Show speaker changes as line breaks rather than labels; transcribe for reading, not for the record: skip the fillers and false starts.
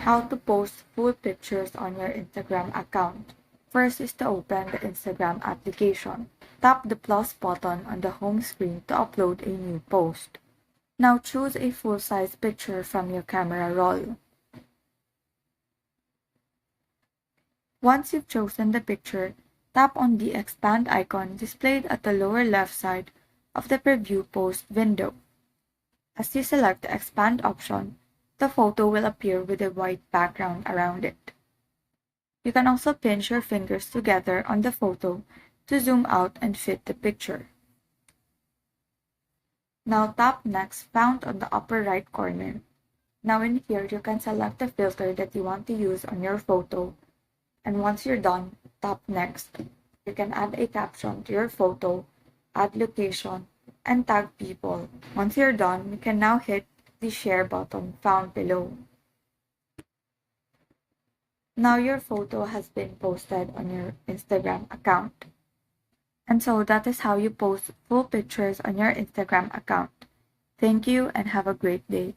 How to post full pictures on your Instagram account. First is to open the Instagram application. Tap the plus button on the home screen to upload a new post. Now choose a full-size picture from your camera roll. Once you've chosen the picture, tap on the expand icon displayed at the lower left side of the preview post window. As you select the expand option, the photo will appear with a white background around it. You can also pinch your fingers together on the photo to zoom out and fit the picture. Now tap Next found on the upper right corner. Now in here, you can select the filter that you want to use on your photo, and once you're done, tap Next. You can add a caption to your photo, add location, and tag people. Once you're done, you can now hit the share button found below. Now your photo has been posted on your Instagram account. And so that is how you post full pictures on your Instagram account. Thank you and have a great day.